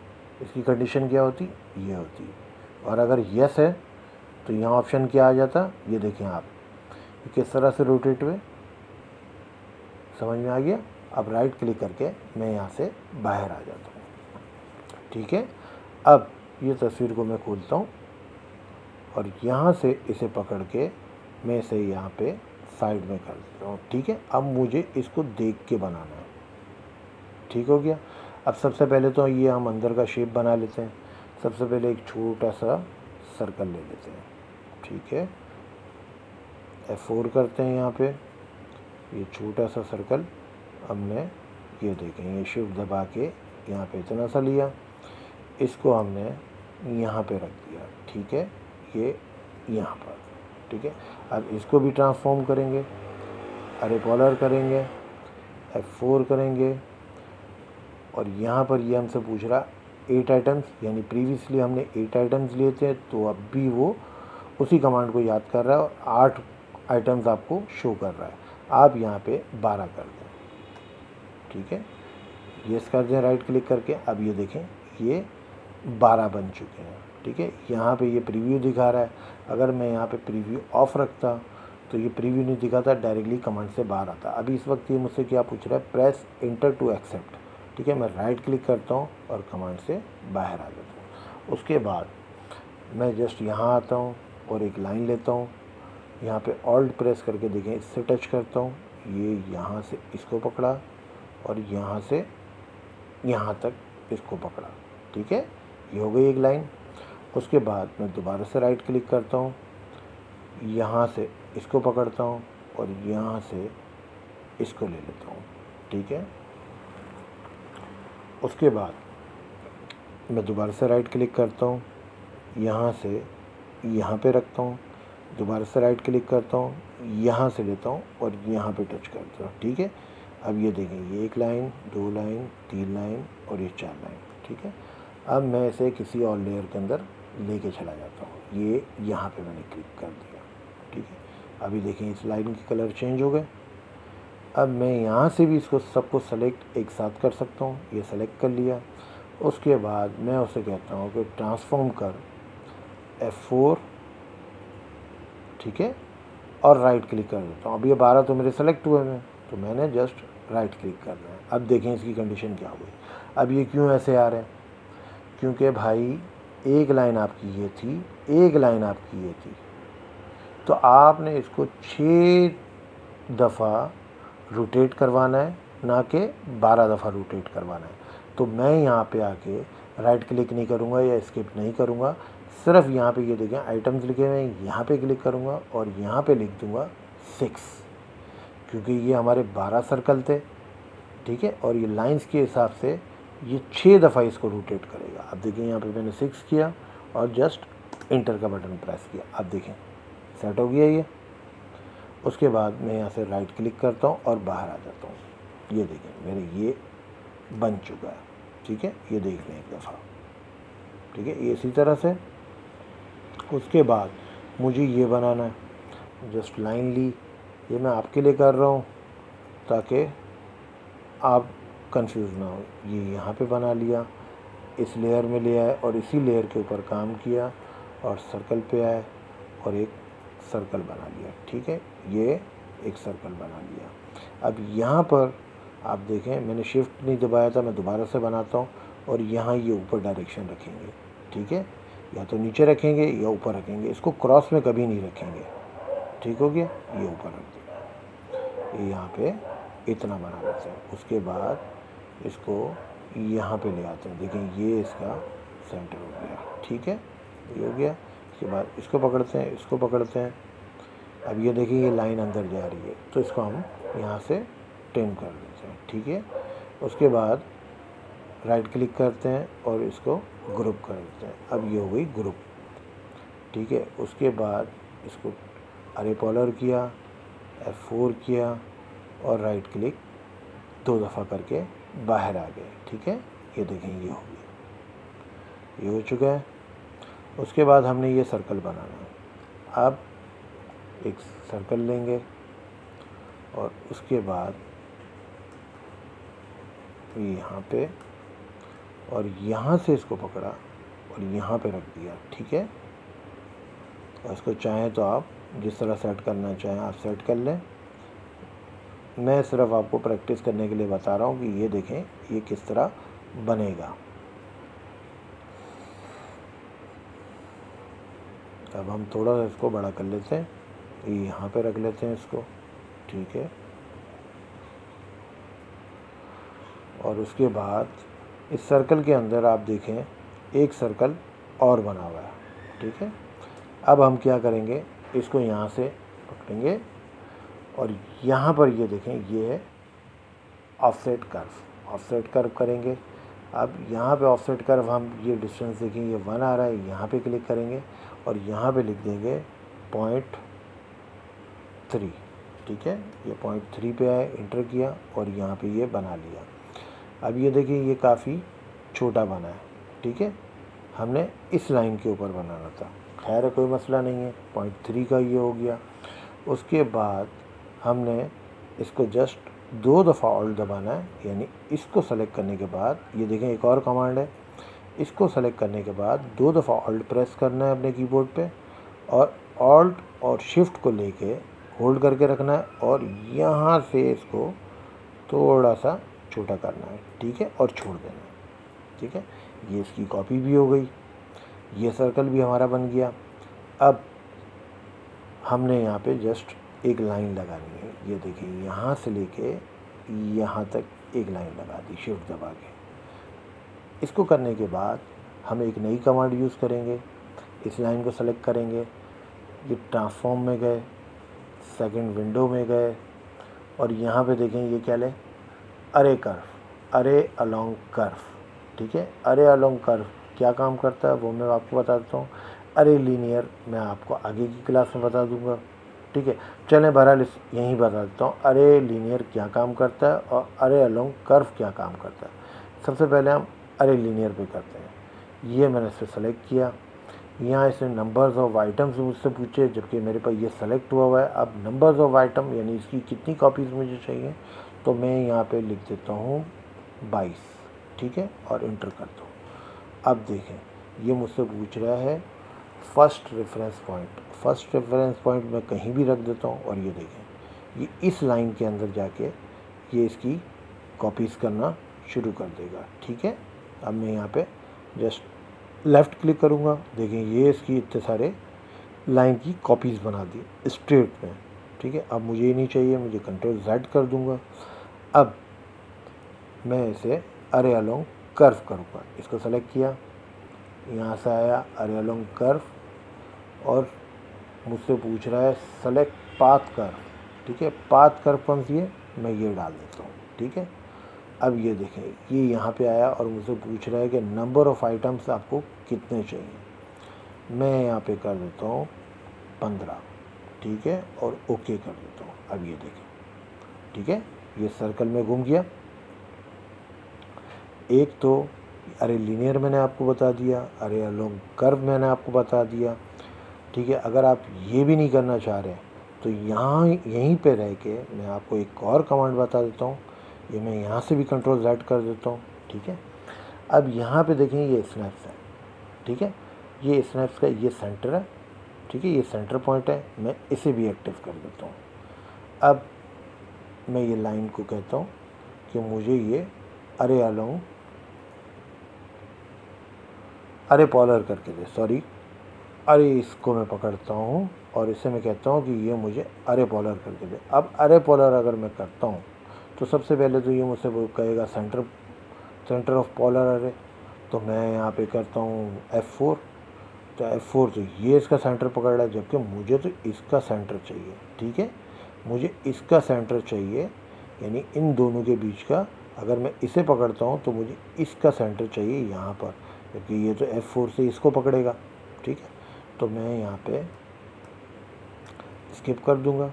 इसकी कंडीशन क्या होती, ये होती। और अगर यस है तो यहाँ ऑप्शन क्या आ जाता, ये देखें आप, ये किस तरह से रोटेट हुए, समझ में आ गया। अब राइट क्लिक करके मैं यहाँ से बाहर आ जाता हूँ, ठीक है। अब ये तस्वीर को मैं खोलता हूँ और यहाँ से इसे पकड़ के मैं इसे यहाँ पे साइड में कर देता हूँ, ठीक है। अब मुझे इसको देख के बनाना है, ठीक हो गया। अब सबसे पहले तो ये हम अंदर का शेप बना लेते हैं। सबसे पहले एक छोटा सा सर्कल ले लेते हैं, ठीक है। F4 करते हैं यहाँ पे, ये छोटा सा सर्कल हमने, ये देखें, ये शिफ्ट दबा के यहाँ पे इतना सा लिया, इसको हमने यहाँ पे रख दिया, ठीक है, ये यहाँ पर, ठीक है। अब इसको भी ट्रांसफॉर्म करेंगे, अरे पॉलर करेंगे, F4 करेंगे और यहाँ पर ये हमसे पूछ रहा 8 आइटम्स, यानी प्रीवियसली हमने 8 आइटम्स लिए थे, तो अब भी वो उसी कमांड को याद कर रहा है और 8 आइटम्स आपको शो कर रहा है। आप यहाँ पे 12 कर दें, ठीक है, यस कर दें राइट क्लिक करके। अब ये देखें, ये 12 बन चुके हैं, ठीक है। यहाँ पे ये प्रीव्यू दिखा रहा है। अगर मैं यहाँ पे प्रीव्यू ऑफ रखता तो ये प्रीव्यू नहीं दिखाता, डायरेक्टली कमांड से बाहर आता। अभी इस वक्त ये मुझसे क्या पूछ रहा है, प्रेस इंटर टू एक्सेप्ट, ठीक है। मैं राइट क्लिक करता हूँ और कमांड से बाहर आ जाता हूँ। उसके बाद मैं जस्ट यहाँ आता हूँ और एक लाइन लेता हूँ, यहाँ पे ऑल्ट प्रेस करके देखें, इससे टच करता हूँ, ये यहाँ से इसको पकड़ा और यहाँ से यहाँ तक इसको पकड़ा, ठीक है। ये हो गई एक लाइन। उसके बाद मैं दोबारा से राइट क्लिक करता हूँ, यहाँ से इसको पकड़ता हूँ और यहाँ से इसको ले लेता हूँ, ठीक है। उसके बाद मैं दोबारा से राइट क्लिक करता हूँ, यहाँ से यहाँ पे रखता हूँ, दोबारा से राइट क्लिक करता हूँ, यहाँ से लेता हूँ और यहाँ पे टच करता हूँ, ठीक है। अब ये देखें, ये 1 लाइन, 2 लाइन, 3 लाइन और ये 4 लाइन, ठीक है। अब मैं इसे किसी और लेयर के अंदर लेके चला जाता हूँ। ये यहाँ पे मैंने क्लिक कर दिया, ठीक है। अभी देखें इस लाइन के कलर चेंज हो गए। अब मैं यहाँ से भी इसको सबको सेलेक्ट एक साथ कर सकता हूँ। ये सेलेक्ट कर लिया। उसके बाद मैं उसे कहता हूँ कि ट्रांसफॉर्म कर F4, ठीक है, और राइट क्लिक कर देता हूँ। अब ये 12 तो मेरे सेलेक्ट हुए हैं, तो मैंने जस्ट राइट क्लिक करना है। अब देखें इसकी कंडीशन क्या हुई। अब ये क्यों ऐसे आ रहे हैं, क्योंकि भाई 1 लाइन आपकी ये थी, 1 लाइन आपकी ये थी, तो आपने इसको 6 दफ़ा रोटेट करवाना है, ना कि 12 दफ़ा रोटेट करवाना है। तो मैं यहाँ पे आके राइट क्लिक नहीं करूँगा या स्किप नहीं करूँगा, सिर्फ यहाँ पे ये देखें आइटम्स लिखे हुए हैं, यहाँ पे क्लिक करूँगा और यहाँ पे लिख दूँगा 6, क्योंकि ये हमारे 12 सर्कल थे, ठीक है। और ये लाइंस के हिसाब से ये 6 दफ़ा इसको रोटेट करेगा। अब देखिए यहाँ पे मैंने 6 किया और जस्ट इंटर का बटन प्रेस किया। अब देखें सेट हो गया ये। उसके बाद मैं यहाँ से राइट क्लिक करता हूँ और बाहर आ जाता हूँ। ये देखें मेरे ये बन चुका है, ठीक है। ये देख लें एक दफ़ा, ठीक है। ये इसी तरह से उसके बाद मुझे ये बनाना है, जस्ट लाइन ली, ये मैं आपके लिए कर रहा हूँ ताकि आप कंफ्यूज ना हो। ये यहाँ पे बना लिया, इस लेयर में ले आए और इसी लेयर के ऊपर काम किया और सर्कल पे आए और एक सर्कल बना लिया, ठीक है। ये एक सर्कल बना लिया। अब यहाँ पर आप देखें मैंने शिफ्ट नहीं दबाया था, मैं दोबारा से बनाता हूँ और यहाँ ये ऊपर डायरेक्शन रखेंगे, ठीक है। या तो नीचे रखेंगे या ऊपर रखेंगे, इसको क्रॉस में कभी नहीं रखेंगे, ठीक हो गया। ये ऊपर रख दिया, ये यहाँ पे इतना बना लेते हैं। उसके बाद इसको यहाँ पे ले आते हैं, देखें ये इसका सेंटर हो गया, ठीक है। ये हो गया। उसके बाद इसको पकड़ते हैं, इसको पकड़ते हैं। अब ये देखिए ये लाइन अंदर जा रही है, तो इसको हम यहाँ से ट्रिम कर देते हैं, ठीक है। उसके बाद राइट क्लिक करते हैं और इसको ग्रुप कर देते हैं। अब ये हो गई ग्रुप, ठीक है। उसके बाद इसको अरे पॉलर किया, F4 किया और राइट क्लिक 2 दफ़ा करके बाहर आ गए, ठीक है। ये देखें ये हो गया, ये हो चुका है। उसके बाद हमने ये सर्कल बनाना है। अब एक सर्कल लेंगे और उसके बाद यहाँ पे और यहाँ से इसको पकड़ा और यहाँ पे रख दिया, ठीक है। और इसको चाहें तो आप जिस तरह सेट करना चाहें आप सेट कर लें। मैं सिर्फ आपको प्रैक्टिस करने के लिए बता रहा हूँ कि ये देखें ये किस तरह बनेगा। अब हम थोड़ा सा इसको बड़ा कर लेते हैं, ये यहाँ पे रख लेते हैं इसको, ठीक है। और उसके बाद इस सर्कल के अंदर आप देखें एक सर्कल और बना हुआ है, ठीक है। अब हम क्या करेंगे, इसको यहाँ से पकड़ेंगे और यहाँ पर ये देखें ये है ऑफसेट कर्व, ऑफसेट कर्व करेंगे। अब यहाँ पे ऑफसेट कर्व हम ये डिस्टेंस देखें ये 1 आ रहा है, यहाँ पे क्लिक करेंगे और यहाँ पे लिख देंगे 0.3, ठीक है। ये 0.3 पे आए, इंटर किया और यहाँ पे ये बना लिया। अब ये देखिए ये काफ़ी छोटा बना है, ठीक है। हमने इस लाइन के ऊपर बनाना था, खैर कोई मसला नहीं है, 0.3 का ये हो गया। उसके बाद हमने इसको जस्ट 2 दफ़ा ऑल्ट दबाना है, यानी इसको सेलेक्ट करने के बाद ये देखें एक और कमांड है, इसको सेलेक्ट करने के बाद 2 दफ़ा ऑल्ट प्रेस करना है अपने कीबोर्ड पे और ऑल्ट और शिफ्ट को लेके होल्ड करके रखना है और यहाँ से इसको थोड़ा सा छोटा करना है, ठीक है, और छोड़ देना है, ठीक है। ये इसकी कॉपी भी हो गई, ये सर्कल भी हमारा बन गया। अब हमने यहाँ पे जस्ट एक लाइन लगानी है, ये देखिए यहाँ से लेके यहाँ तक एक लाइन लगा दी शिफ्ट दबा के। इसको करने के बाद हम एक नई कमांड यूज़ करेंगे, इस लाइन को सेलेक्ट करेंगे, ये ट्रांसफॉर्म में गए, सेकंड विंडो में गए और यहाँ पे देखें ये क्या ले, अरे कर्व, अरे अलोंग कर्व। ठीक है, अरे अलोंग कर्व क्या काम करता है वो मैं आपको बता देता हूँ। अरे लीनियर मैं आपको आगे की क्लास में बता दूंगा। ठीक है, चलें बहरहाल यहीं बता देता हूँ अरे लीनियर क्या काम करता है और अरे अलोंग कर्व क्या काम करता है। सबसे पहले हम अरे लीनियर पे करते हैं। ये मैंने इसे सेलेक्ट किया, यहाँ इसने नंबर्स ऑफ आइटम्स मुझसे पूछे, जबकि मेरे पास ये सेलेक्ट हुआ हुआ है। अब नंबर्स ऑफ आइटम यानी इसकी कितनी कॉपीज़ मुझे चाहिए, तो मैं यहाँ पे लिख देता हूँ 22। ठीक है, और इंटर करता हूँ। अब देखें ये मुझसे पूछ रहा है first reference point. First reference point मैं कहीं भी रख देता हूँ और ये देखें ये इस लाइन के अंदर जाके ये इसकी कॉपीज़ करना शुरू कर देगा। ठीक है, अब मैं यहाँ पे जस्ट लेफ़्ट क्लिक करूँगा, देखें ये इसकी इतने सारे लाइन की कॉपीज़ बना दी स्ट्रेट में। ठीक है, अब मुझे ये नहीं चाहिए, मुझे कंट्रोल Z कर दूँगा। अब मैं इसे अरे अलोंग कर्व करूँगा, इसको सेलेक्ट किया, यहाँ से आया अरे अलोंग कर्व और मुझसे पूछ रहा है सेलेक्ट पाथ कर्व। ठीक है, पाथ कर्व कौन सी है, मैं ये डाल देता हूँ। ठीक है, अब ये देखें ये यहाँ पे आया और मुझसे पूछ रहा है कि नंबर ऑफ़ आइटम्स आपको कितने चाहिए। मैं यहाँ पे कर देता हूँ 15। ठीक है, और ओके कर देता हूँ। अब ये देखें, ठीक है, ये सर्कल में घूम गया। एक तो अरे लीनियर मैंने आपको बता दिया, अरे अलोंग कर्व मैंने आपको बता दिया। ठीक है, अगर आप ये भी नहीं करना चाह रहे तो यहाँ यहीं पे रह के मैं आपको एक और कमांड बता देता हूँ। ये मैं यहाँ से भी कंट्रोल Z कर देता हूँ। ठीक है, अब यहाँ पे देखें ये स्नैप्स है। ठीक है, ये स्नैप्स का ये सेंटर है। ठीक है, ये सेंटर पॉइंट है, मैं इसे भी एक्टिव कर देता हूँ। अब मैं ये लाइन को कहता हूँ कि मुझे ये अरे अलोंग अरे पॉलर करके दे, सॉरी अरे इसको मैं पकड़ता हूँ और इसे मैं कहता हूँ कि ये मुझे अरे पॉलर करके दे। अब अरे पॉलर अगर मैं करता हूँ तो सबसे पहले तो ये मुझसे वो कहेगा सेंटर ऑफ पॉलर अरे, तो मैं यहाँ पे करता हूँ F4। तो F4 तो ये इसका सेंटर पकड़ रहा है, जबकि मुझे तो इसका सेंटर चाहिए। ठीक है, मुझे इसका सेंटर चाहिए, यानी इन दोनों के बीच का। अगर मैं इसे पकड़ता हूँ तो मुझे इसका सेंटर चाहिए यहाँ पर, क्योंकि ये तो F4 से इसको पकड़ेगा। ठीक है, तो मैं यहाँ पे स्किप कर दूँगा,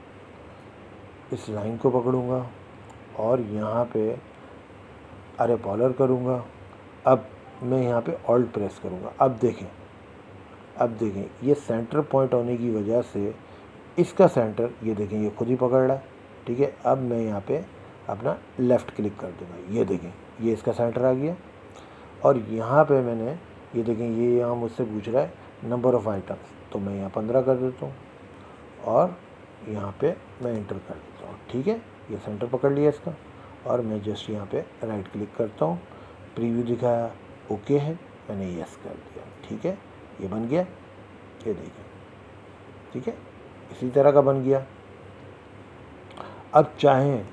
इस लाइन को पकड़ूँगा और यहाँ पे अरे पॉलर करूँगा। अब मैं यहाँ पे ऑल्ट प्रेस करूँगा। अब देखें ये सेंटर पॉइंट होने की वजह से इसका सेंटर ये देखें ये खुद ही पकड़ रहा है। ठीक है, अब मैं यहाँ पे अपना लेफ़्ट क्लिक कर दूँगा, ये देखें ये इसका सेंटर आ गया। और यहाँ पे मैंने ये देखें ये यहाँ मुझसे पूछ रहा है नंबर ऑफ़ आइटम्स, तो मैं यहाँ 15 कर देता हूँ और यहाँ पे मैं इंटर कर देता हूँ। ठीक है, ये सेंटर पकड़ लिया इसका और मैं जस्ट यहाँ पे राइट क्लिक करता हूँ, प्रीव्यू दिखाया, ओके है, मैंने यस कर दिया। ठीक है, ये बन गया, ये देखें। ठीक है, इसी तरह का बन गया। अब चाहें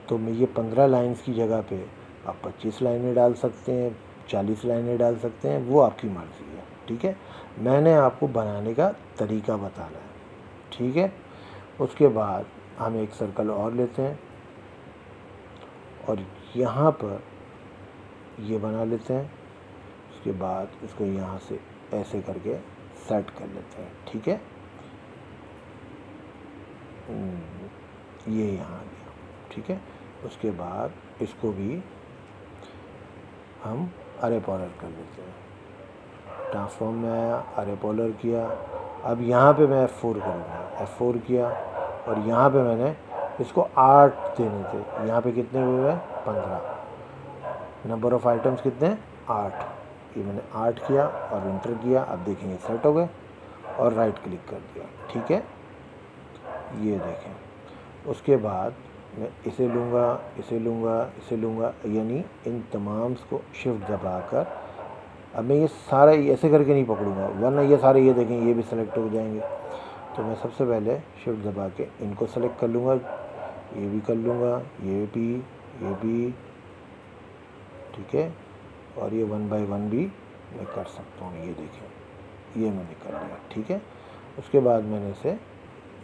तो मैं ये 15 लाइन्स की जगह पे आप 25 लाइनें डाल सकते हैं, 40 लाइनें डाल सकते हैं, वो आपकी मर्ज़ी है। ठीक है, मैंने आपको बनाने का तरीका बताना है। ठीक है, उसके बाद हम एक सर्कल और लेते हैं और यहाँ पर ये बना लेते हैं। उसके बाद इसको यहाँ से ऐसे करके सेट कर लेते हैं। ठीक है, ये यहाँ आ गया। ठीक है, उसके बाद इसको भी हम अरे पॉलर कर लेते हैं। ट्रांसफॉर्म में आया, अरे पॉलर किया। अब यहाँ पे मैं F4 करूँगा, F4 किया और यहाँ पे मैंने इसको 8 देने थे। यहाँ पे कितने हुए हैं, 15। नंबर ऑफ़ आइटम्स कितने हैं, 8। ये मैंने 8 किया और इंटर किया। अब देखेंगे सेट हो गए और राइट क्लिक कर दिया। ठीक है, ये देखें। उसके बाद मैं इसे लूँगा, इसे लूँगा, इसे लूँगा, यानी इन तमाम को शिफ्ट दबाकर अब मैं ये सारा ऐसे करके नहीं पकड़ूँगा, वरना ये सारे ये देखें ये भी सेलेक्ट हो जाएंगे। तो मैं सबसे पहले शिफ्ट दबा के इनको सेलेक्ट कर लूँगा, ये भी कर लूँगा, ये भी। ठीक है, और ये 1 बाय 1 भी मैं कर सकता हूँ। ये देखें ये मैंने कर लिया, ठीक है। उसके बाद मैंने इसे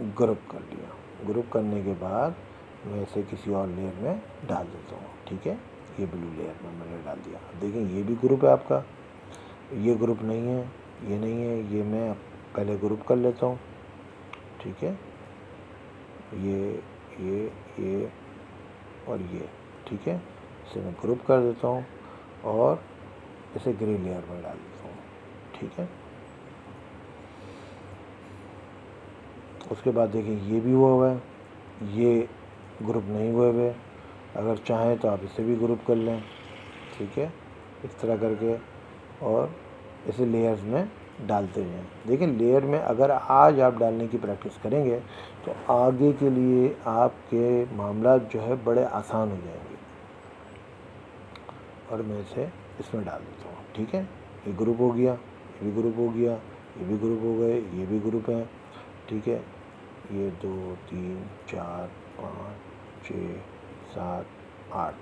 ग्रुप कर लिया। ग्रुप करने के बाद मैं इसे किसी और लेयर में डाल देता हूँ, ठीक है। ये ब्लू लेयर में मैंने डाल दिया। अब देखें ये भी ग्रुप है आपका, ये ग्रुप नहीं है, ये नहीं है, ये मैं पहले ग्रुप कर लेता हूँ, ठीक है। ये और ये, ठीक है। इसे मैं ग्रुप कर देता हूँ और इसे ग्रे लेयर में डाल देता हूँ, ठीक है। उसके बाद देखिए ये भी हुआ है, ये ग्रुप नहीं हुए हुए। अगर चाहें तो आप इसे भी ग्रुप कर लें, ठीक है, इस तरह करके, और इसे लेयर्स में डालते जाएं। देखिए लेयर में अगर आज आप डालने की प्रैक्टिस करेंगे तो आगे के लिए आपके मामला जो है बड़े आसान हो जाएंगे। और मैं इसे इसमें डाल देता हूँ, ठीक है। ये ग्रुप हो गया, ये भी ग्रुप हो गया, ये भी ग्रुप हो गए, ये भी ग्रुप हैं, ठीक है। ये 2 3 4 5 6 7 8।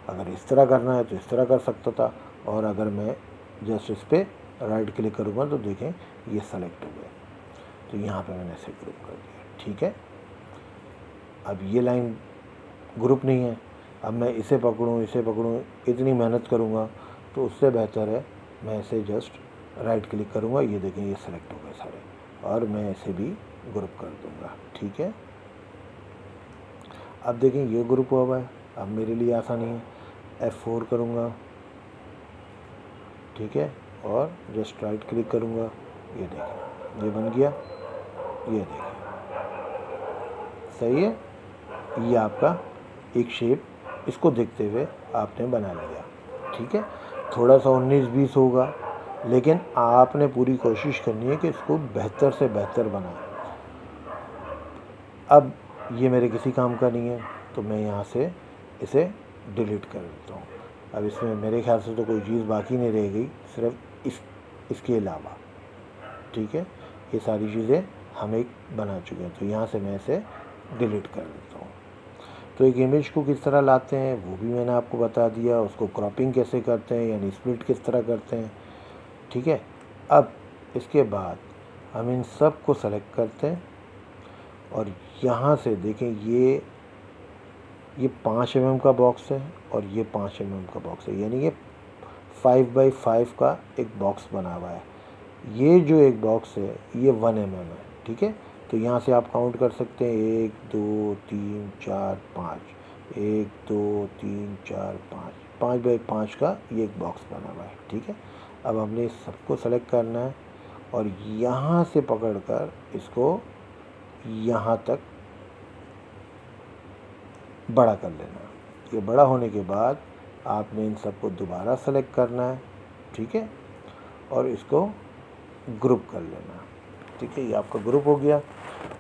अगर इस तरह करना है तो इस तरह कर सकता था, और अगर मैं जस्ट इस पर राइट क्लिक करूँगा तो देखें ये सेलेक्ट हो गया। तो यहाँ पे मैंने इसे ग्रुप कर दिया, ठीक है। अब ये लाइन ग्रुप नहीं है, अब मैं इसे पकड़ूँ इसे पकड़ूँ, इतनी मेहनत करूँगा, तो उससे बेहतर है मैं इसे जस्ट राइट क्लिक करूँगा, ये देखें ये सेलेक्ट हो गए सारे, और मैं इसे भी ग्रुप कर दूँगा, ठीक है। अब देखें ये ग्रुप हुआ है। अब मेरे लिए आसानी है, F4 करूँगा, ठीक है, और जस्ट राइट क्लिक करूँगा, ये देखें ये बन गया, ये देखें सही है। ये आपका एक शेप इसको देखते हुए आपने बना लिया, ठीक है। थोड़ा सा 19-20 होगा, लेकिन आपने पूरी कोशिश करनी है कि इसको बेहतर से बेहतर बनाएं। अब ये मेरे किसी काम का नहीं है, तो मैं यहाँ से इसे डिलीट कर देता हूँ। अब इसमें मेरे ख्याल से तो कोई चीज़ बाकी नहीं रह गई, सिर्फ इसके अलावा, ठीक है। ये सारी चीज़ें हम एक बना चुके हैं, तो यहाँ से मैं इसे डिलीट कर देता हूँ। तो एक इमेज को किस तरह लाते हैं वो भी मैंने आपको बता दिया, उसको क्रॉपिंग कैसे करते हैं यानी स्प्लिट किस तरह करते हैं, ठीक है। अब इसके बाद हम इन सब को सेलेक्ट करते हैं, और यहाँ से देखें ये 5 mm का बॉक्स है और ये 5 mm का बॉक्स है, यानी ये 5x5 का एक बॉक्स बना हुआ है। ये जो एक बॉक्स है ये 1 mm है, ठीक है। तो यहाँ से आप काउंट कर सकते हैं 1 2 3 4 5, 1 2 3 4 5, 5x5 का ये एक बॉक्स बना हुआ है, ठीक है। अब हमने इस सबको सेलेक्ट करना है और यहाँ से पकड़कर इसको यहाँ तक बड़ा कर लेना है। ये बड़ा होने के बाद आपने इन सबको दोबारा सेलेक्ट करना है, ठीक है, और इसको ग्रुप कर लेना, ठीक है। ये आपका ग्रुप हो गया।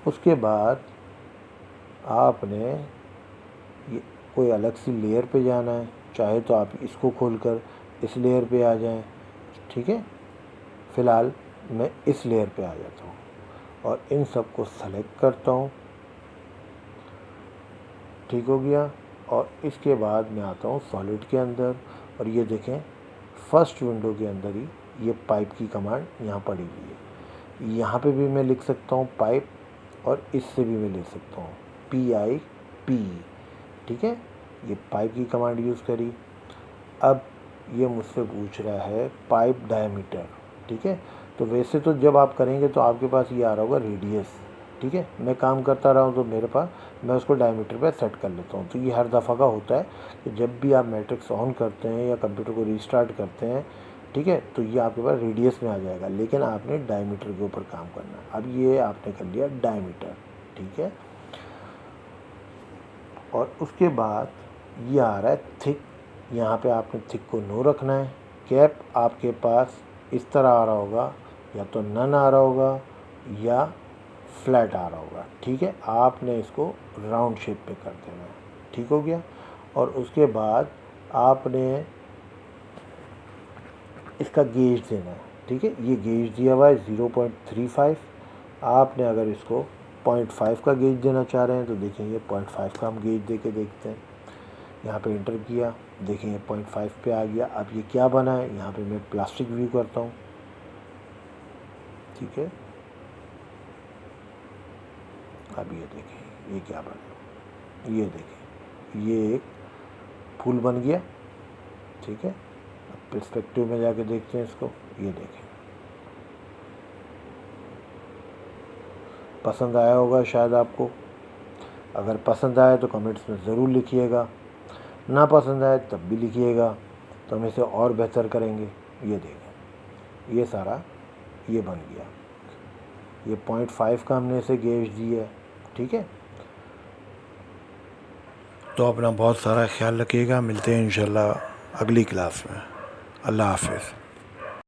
उसके बाद आपने ये कोई अलग सी लेयर पे जाना है, चाहे तो आप इसको खोलकर इस लेयर पे आ जाएं, ठीक है। फ़िलहाल मैं इस लेयर पे आ जाता हूँ और इन सब को सेलेक्ट करता हूँ, ठीक हो गया। और इसके बाद मैं आता हूँ सॉलिड के अंदर, और ये देखें फर्स्ट विंडो के अंदर ही ये पाइप की कमांड यहाँ पड़ी हुई है। यहाँ पे भी मैं लिख सकता हूँ पाइप, और इससे भी मैं लिख सकता हूँ PIP, ठीक है। ये पाइप की कमांड यूज़ करी। अब ये मुझसे पूछ रहा है पाइप डायमीटर, ठीक है। तो वैसे तो जब आप करेंगे तो आपके पास ये आ रहा होगा रेडियस, ठीक है। मैं काम करता रहा हूँ तो मेरे पास, मैं उसको डायमीटर पे सेट कर लेता हूँ। तो ये हर दफ़ा का होता है कि जब भी आप मैट्रिक्स ऑन करते हैं या कंप्यूटर को रीस्टार्ट करते हैं, ठीक है, तो ये आपके पास रेडियस में आ जाएगा, लेकिन आपने डायमीटर के ऊपर काम करना है। अब ये आपने कर लिया डायमीटर, ठीक है। और उसके बाद ये आ रहा है थिक, यहाँ पे आपने थिक को नो रखना है। कैप आपके पास इस तरह आ रहा होगा, या तो नन आ रहा होगा या फ्लैट आ रहा होगा, ठीक है। आपने इसको राउंड शेप पे कर देना है, ठीक हो गया। और उसके बाद आपने इसका गेज देना है, ठीक है। ये गेज दिया हुआ है 0.35। आपने अगर इसको 0.5 का गेज देना चाह रहे हैं तो देखिए ये 0.5 का हम गेज दे के देखते हैं। यहाँ पे इंटर किया, देखिए ये 0.5 पे आ गया। अब ये क्या बना है, यहाँ पे मैं प्लास्टिक व्यू करता हूँ, ठीक है। अब ये देखें ये क्या बना, ये देखें ये एक फूल बन गया। ठीक है, अब पर्सपेक्टिव में जाके देखते हैं इसको, ये देखें। पसंद आया होगा शायद आपको। अगर पसंद आए तो कमेंट्स में ज़रूर लिखिएगा, ना पसंद आए तब भी लिखिएगा, तो हम इसे और बेहतर करेंगे। ये देखें ये सारा ये बन गया। ये 0.5 का हमने इसे गेज दी है। ठीक है, तो अपना बहुत सारा ख्याल रखिएगा। मिलते हैं इंशाल्लाह अगली क्लास में। अल्लाह हाफिज़।